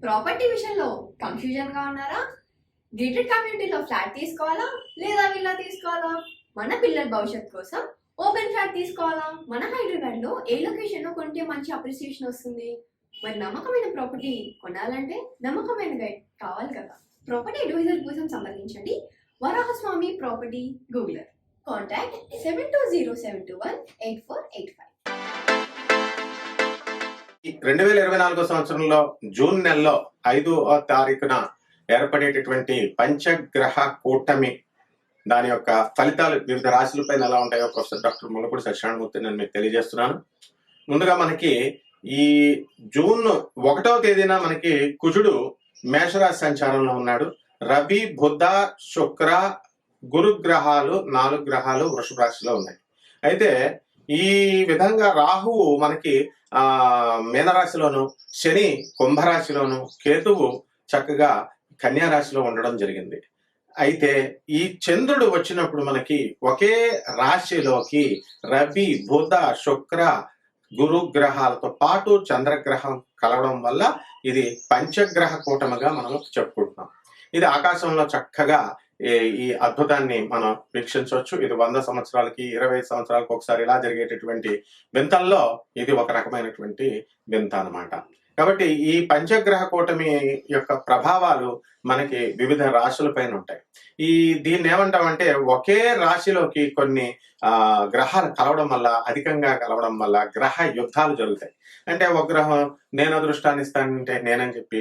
Property విషయంలో confusion గా ఉన్నారా? గేటెడ్ కమ్యూనిటీలో ఫ్లాట్ తీసుకోవాలా లేదా విల్లా తీసుకోవాలా? మన పిల్లల భవిష్యత్ కోసం ఓపెన్ ఫ్లాట్ తీసుకోవాలా? మన హైదరాబాద్ లో ఏ లొకేషన్ లో కొంటే మంచి అప్రిసియేషన్ వస్తుంది? మరి నమ్మకమైన ప్రాపర్టీ కొనాలంటే నమ్మకమైన గైడ్ కావాలి కదా. ప్రాపర్టీ అడ్వైజర్ కోసం సంప్రదించండి వరాహస్వామి ప్రాపర్టీ గూగులర్. కాంటాక్ట్ 7207218485. 2024 సంవత్సరంలో జూన్ నెలలో 5వ తారీఖున ఏర్పడేటటువంటి పంచగ్రహ కూటమి దాని యొక్క ఫలితాలు వివిధ రాశులపైన ఎలా ఉంటాయో ప్రొఫెసర్ డాక్టర్ ముల్లపూడి సత్యనారాయణమూర్తి నేను మీకు తెలియజేస్తున్నాను. ముందుగా మనకి ఈ జూన్ 1వ తేదీన మనకి కుజుడు మేషరాశి సంచారంలో ఉన్నాడు. రవి, బుధ, శుక్ర, గురు గ్రహాలు 4 గ్రహాలు వృషభ రాశిలో ఉన్నాయి. అయితే ఈ విధంగా రాహువు మనకి మీనరాశిలోను, శని కుంభరాశిలోను, కేతువు చక్కగా కన్యా రాశిలో ఉండడం జరిగింది. అయితే ఈ చంద్రుడు వచ్చినప్పుడు మనకి ఒకే రాశిలోకి రవి, బుధ, శుక్ర, గురు గ్రహాలతో పాటు చంద్రగ్రహం కలవడం వల్ల ఇది పంచగ్రహ కూటమిగా మనం చెప్పుకుంటున్నాం. ఇది ఆకాశంలో చక్కగా ఈ అద్భుతాన్ని మనం వీక్షించవచ్చు. ఇది 100 సంవత్సరాలకి 25 సంవత్సరాలకు ఒకసారి ఇలా జరిగేటటువంటి వింతల్లో ఇది ఒక రకమైనటువంటి వింత అన్నమాట. కాబట్టి ఈ పంచగ్రహ కూటమి యొక్క ప్రభావాలు మనకి వివిధ రాశుల పైన ఉంటాయి. దీన్ని ఏమంటామంటే ఒకే రాశిలోకి కొన్ని గ్రహాలు కలవడం వల్ల, అధికంగా కలవడం వల్ల గ్రహ యుద్ధాలు జరుగుతాయి. అంటే ఒక గ్రహం నేను అదృష్టాన్ని ఇస్తానంటే నేనని చెప్పి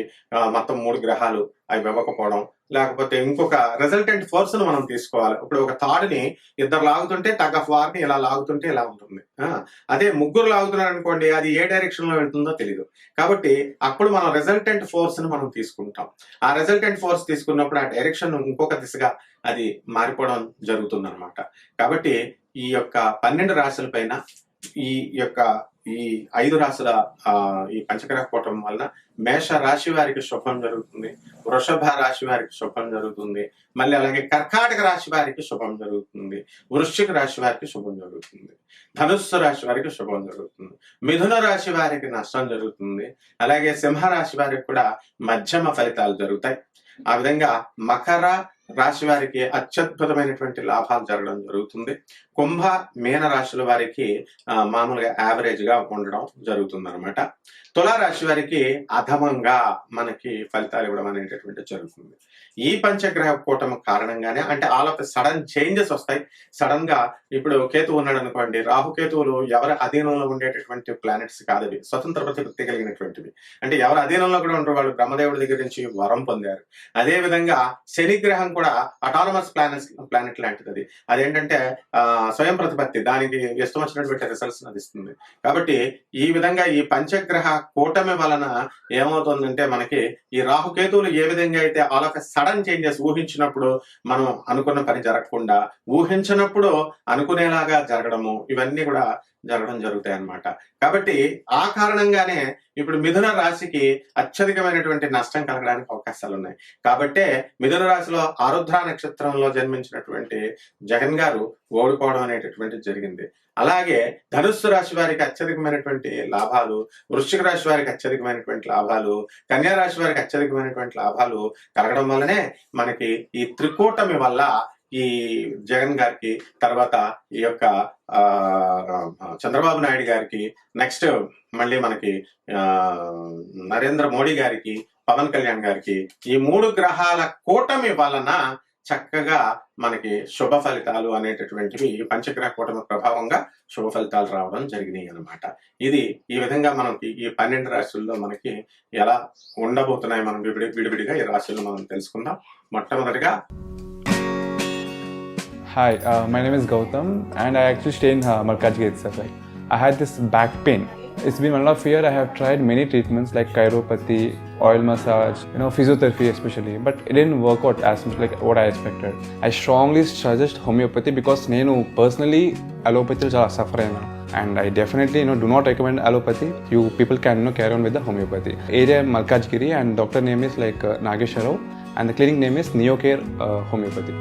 మొత్తం 3 గ్రహాలు అవి ఇవ్వకపోవడం, లేకపోతే ఇంకొక రిజల్టెంట్ ఫోర్స్ ను మనం తీసుకోవాలి. ఇప్పుడు ఒక తాడుని ఇద్దరు లాగుతుంటే టగ్ ఆఫ్ వార్ ని ఇలా లాగుతుంటే ఇలా ఉంటుంది. అదే ముగ్గురు లాగుతున్నారు అనుకోండి, అది ఏ డైరెక్షన్ లో వెళ్తుందో తెలియదు. కాబట్టి అప్పుడు మనం రిజల్టెంట్ ఫోర్స్ ని మనం తీసుకుంటాం. ఆ రిజల్టెంట్ ఫోర్స్ తీసుకున్నప్పుడు ఆ డైరెక్షన్ ఇంకొక దిశగా అది మారిపోవడం జరుగుతుంది అనమాట. కాబట్టి ఈ యొక్క 12 రాశుల పైన ఈ 5 రాశుల ఈ పంచగ్రహ కూటమి వలన మేష రాశి వారికి శుభం జరుగుతుంది, వృషభ రాశి వారికి శుభం జరుగుతుంది, మళ్ళీ అలాగే కర్కాటక రాశి వారికి శుభం జరుగుతుంది, వృశ్చిక రాశి వారికి శుభం జరుగుతుంది, ధనుస్సు రాశి వారికి శుభం జరుగుతుంది, మిథున రాశి వారికి నష్టం జరుగుతుంది, అలాగే సింహ రాశి వారికి కూడా మధ్యమ ఫలితాలు జరుగుతాయి. ఆ విధంగా మకర రాశి వారికి అత్యద్భుతమైనటువంటి లాభాలు జరగడం జరుగుతుంది. కుంభ, మీన రాశుల వారికి మామూలుగా యావరేజ్ గా ఉండడం జరుగుతుంది అనమాట. తులా రాశి వారికి అధమంగా మనకి ఫలితాలు ఇవ్వడం అనేటటువంటి జరుగుతుంది. ఈ పంచగ్రహ కూటమి కారణంగానే అంటే ఆల్ ఆఫ్ సడన్ చేంజెస్ వస్తాయి. సడన్ గా ఇప్పుడు కేతువు ఉన్నాడు అనుకోండి, రాహుకేతువులు ఎవరి అధీనంలో ఉండేటటువంటి ప్లానెట్స్ కాదవి, స్వతంత్ర ప్రతిపత్తి కలిగినటువంటివి. అంటే ఎవరి అధీనంలో కూడా ఉంటారు, వాళ్ళు బ్రహ్మదేవుడి దగ్గర నుంచి వరం పొందారు. అదే విధంగా శని గ్రహం కూడా అటానమస్ ప్లానెట్ లాంటిది. అది అదేంటంటే స్వయం ప్రతిపత్తి, దానికి ఇష్టం వచ్చినటువంటి రిజల్ట్స్ అందిస్తుంది. కాబట్టి ఈ విధంగా ఈ పంచగ్రహ కూటమి వలన ఏమవుతుందంటే మనకి ఈ రాహుకేతువులు ఏ విధంగా అయితే ఆల్ ఆఫ్ సడన్ చేంజెస్ ఊహించినప్పుడు మనం అనుకున్న పని జరగకుండా, ఊహించినప్పుడు అనుకునేలాగా జరగడము, ఇవన్నీ కూడా జరగడం జరుగుతాయి అన్నమాట. కాబట్టి ఆ కారణంగానే ఇప్పుడు మిథున రాశికి అత్యధికమైనటువంటి నష్టం కలగడానికి అవకాశాలు ఉన్నాయి. కాబట్టే మిథున రాశిలో ఆరుద్ర నక్షత్రంలో జన్మించినటువంటి జగన్ గారు ఓడిపోవడం అనేటటువంటి జరిగింది. అలాగే ధనుస్సు రాశి వారికి అత్యధికమైనటువంటి లాభాలు, వృశ్చిక రాశి వారికి అత్యధికమైనటువంటి లాభాలు, కన్యా రాశి వారికి అత్యధికమైనటువంటి లాభాలు కలగడం వల్లనే మనకి ఈ త్రికూటమి వల్ల ఈ జగన్ గారికి, తర్వాత ఈ యొక్క చంద్రబాబు నాయుడు గారికి, నెక్స్ట్ మళ్ళీ మనకి నరేంద్ర మోడీ గారికి, పవన్ కళ్యాణ్ గారికి, ఈ 3 గ్రహాల కూటమి వలన చక్కగా మనకి శుభ ఫలితాలు అనేటటువంటివి పంచగ్రహ కూటమి ప్రభావంగా శుభ ఫలితాలు రావడం జరిగినాయి అనమాట. ఇది ఈ విధంగా మనకి ఈ 12 రాశుల్లో మనకి ఎలా ఉండబోతున్నాయి మనం విడివిడిగా ఈ రాశుల్లో మనం తెలుసుకుందాం. మొట్టమొదటిగా Hi, my name is Gautam and I actually stay in Malkajgiri itself. Like, I had this back pain. It's been 1.5 years. I have tried many treatments like chiropathy, oil massage, physiotherapy especially, but it didn't work out as much like what I expected. I strongly suggest homeopathy because నేను personally allopathy చాలా suffer అయినా, and I definitely do not recommend allopathy. You people can carry on with the homeopathy. Area Malkajgiri and doctor name is like Nageshwar Rao and the clinic name is Neocare Homeopathy.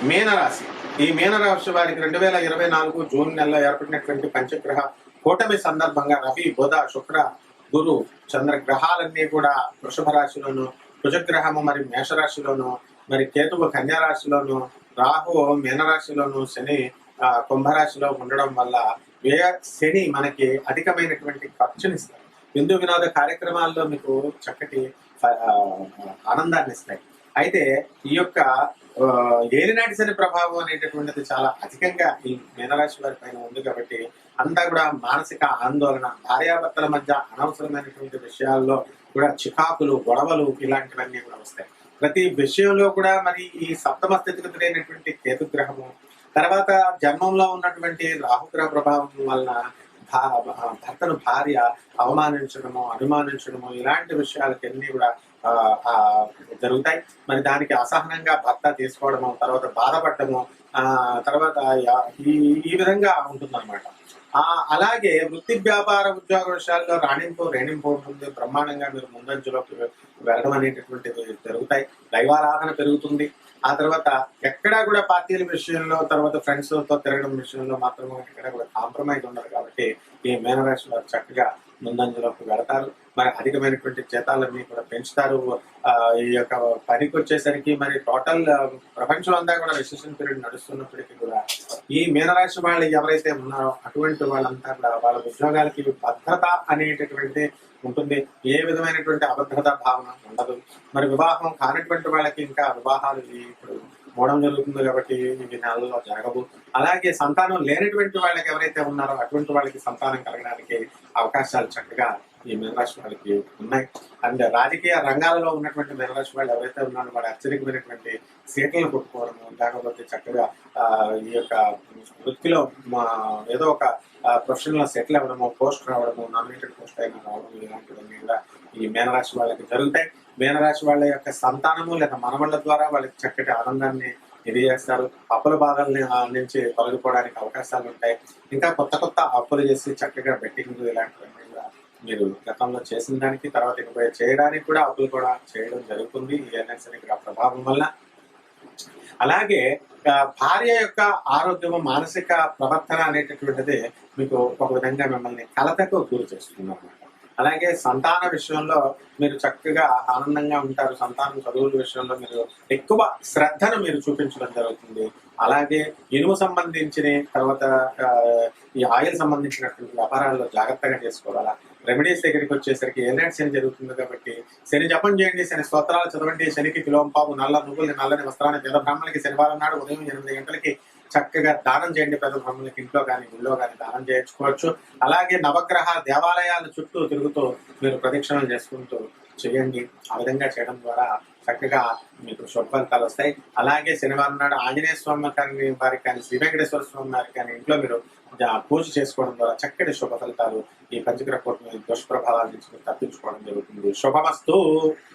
మీనరాశి, ఈ మీనరాశి వారికి 2024 June నెలలో ఏర్పడినటువంటి పంచగ్రహ కూటమి సందర్భంగా రవి, బుధ, శుక్ర, గురు చంద్ర గ్రహాలన్నీ కూడా వృషభ రాశిలోను, కుజగ్రహము మరి మేషరాశిలోను, మరి కేతువు కన్యా రాశిలోను, రాహు మీనరాశిలోను, శని కుంభరాశిలో ఉండడం వల్ల శని మనకి అధికమైనటువంటి ఖర్చునిస్తాయి. విందు వినోద కార్యక్రమాల్లో మీకు చక్కటి ఆనందాన్ని ఇస్తాయి. అయితే ఈ యొక్క ఏలినాటి శని ప్రభావం అనేటటువంటిది చాలా అధికంగా ఈ మీనరాశి వారి పైన ఉంది కాబట్టి అంతా కూడా మానసిక ఆందోళన, భార్యాభర్తల మధ్య అనవసరమైనటువంటి విషయాల్లో కూడా చికాకులు, గొడవలు ఇలాంటివన్నీ కూడా వస్తాయి. ప్రతి విషయంలో కూడా మరి ఈ సప్తమ స్థితిగతులైనటువంటి కేతుగ్రహము, తర్వాత జన్మంలో ఉన్నటువంటి రాహుగ్రహ ప్రభావం వలన భర్తను భార్య అవమానించడము, అనుమానించడము ఇలాంటి విషయాలకన్నీ కూడా జరుగుతాయి. మరి దానికి అసహనంగా భర్త తీసుకోవడము, తర్వాత బాధపడటము, తర్వాత ఈ విధంగా ఉంటుందన్నమాట. అలాగే వృత్తి వ్యాపార ఉద్యోగ విషయాల్లో రేణింపు ఉంటుంది. బ్రహ్మాండంగా మీరు ముందంజలోకి వెళ్ళడం అనేటటువంటివి జరుగుతాయి. దైవారాధన పెరుగుతుంది. ఆ తర్వాత ఎక్కడా కూడా పార్టీల విషయంలో, తర్వాత ఫ్రెండ్స్ తో తిరగడం విషయంలో మాత్రం ఎక్కడ కూడా కాంప్రమైజ్ ఉండదు కాబట్టి ఈ మీనరాశి వారు చక్కగా ముందంజలోకి వెళతారు. మరి అధికమైనటువంటి జీతాలన్నీ కూడా పెంచుతారు. ఈ యొక్క పనికి వచ్చేసరికి మరి టోటల్ ప్రపంచం అంతా కూడా రిసెషన్ పీరియడ్ నడుస్తున్నప్పటికీ కూడా ఈ మీనరాశి వాళ్ళు ఎవరైతే ఉన్నారో అటువంటి వాళ్ళంతా కూడా వాళ్ళ ఉద్యోగాలకి భద్రత అనేటటువంటి ఉంటుంది. ఏ విధమైనటువంటి అభద్రత భావన ఉండదు. మరి వివాహం కానటువంటి వాళ్ళకి ఇంకా వివాహాలు ఇప్పుడు మూడం జరుగుతుంది కాబట్టి ఇవి నెలలో జరగవు. అలాగే సంతానం లేనటువంటి వాళ్ళకి ఎవరైతే ఉన్నారో అటువంటి వాళ్ళకి సంతానం కలగడానికి అవకాశాలు చక్కగా ఈ మీనరాశి వాళ్ళకి ఉన్నాయి. అండ్ రాజకీయ రంగాలలో ఉన్నటువంటి మీనరాశి వాళ్ళు ఎవరైతే ఉన్నారో వాడు అత్యధికమైనటువంటి సీట్లను కొట్టుకోవడము, లేకపోతే చక్కగా ఈ యొక్క వృత్తిలో ఏదో ఒక ప్రొఫెషన్ లో సెటిల్ అవ్వడము, పోస్ట్ రావడము, నామినేటెడ్ పోస్ట్ అయినా రావడం ఇలాంటివన్నీ కూడా ఈ మీనరాశి వాళ్ళకి జరుగుతాయి. మీనరాశి వాళ్ళ యొక్క సంతానము లేదా మనవళ్ళ ద్వారా వాళ్ళకి చక్కటి ఆనందాన్ని చేస్తారు. అప్పుల బాధల్ని నుంచి తొలగిపోవడానికి అవకాశాలు ఉంటాయి. ఇంకా కొత్త కొత్త అప్పులు చేసి చక్కగా బెట్టింగ్ ఇలాంటివన్నీ కూడా మీరు గతంలో చేసిన దానికి తర్వాత ఇకపై చేయడానికి కూడా అప్పులు కూడా చేయడం జరుగుతుంది ఈ ఎన్ఎస్ఎన్ ప్రభావం వల్ల. అలాగే భార్య యొక్క ఆరోగ్యము, మానసిక ప్రవర్తన అనేటటువంటిది మీకు ఒక విధంగా మిమ్మల్ని కలతకు గురి చేస్తుంది అన్నమాట. అలాగే సంతాన విషయంలో మీరు చక్కగా ఆనందంగా ఉంటారు. సంతానం చదువుల విషయంలో మీరు ఎక్కువ శ్రద్ధను మీరు చూపించడం జరుగుతుంది. అలాగే ఇనుము సంబంధించిన తర్వాత ఈ ఆయిల్ సంబంధించినటువంటి వ్యాపారాల్లో జాగ్రత్తగా చేసుకోవాలా. రెమెడీస్ దగ్గరికి వచ్చేసరికి ఏనాటి శని జరుగుతుంది కాబట్టి శని జపం చేయండి, శని స్తోత్రాలు చదవండి. శనికి కిలోంపావు నల్ల నువ్వుల్ని, నల్లని వస్త్రాన్ని పేద బ్రాహ్మణులకి శనివారం నాడు ఉదయం 8 గంటలకి చక్కగా దానం చేయండి. పేద బ్రాహ్మణులకి ఇంట్లో కానీ గుళ్ళో కానీ దానం చేయించుకోవచ్చు. అలాగే నవగ్రహ దేవాలయాల చుట్టూ తిరుగుతూ మీరు ప్రదక్షిణలు చేసుకుంటూ చేయండి. ఆ విధంగా చేయడం ద్వారా చక్కగా మీకు శుభ ఫలితాలు వస్తాయి. అలాగే శనివారం నాడు ఆంజనేయ స్వామి వారికి కానీ, శ్రీ వెంకటేశ్వర స్వామి వారికి కానీ ఇంట్లో మీరు పూజ చేసుకోవడం ద్వారా చక్కటి శుభ ఫలితాలు, ఈ పంచగ్రహ కూటమి దుష్ప్రభావాల నుంచి తప్పించుకోవడం జరుగుతుంది. శుభమస్తు.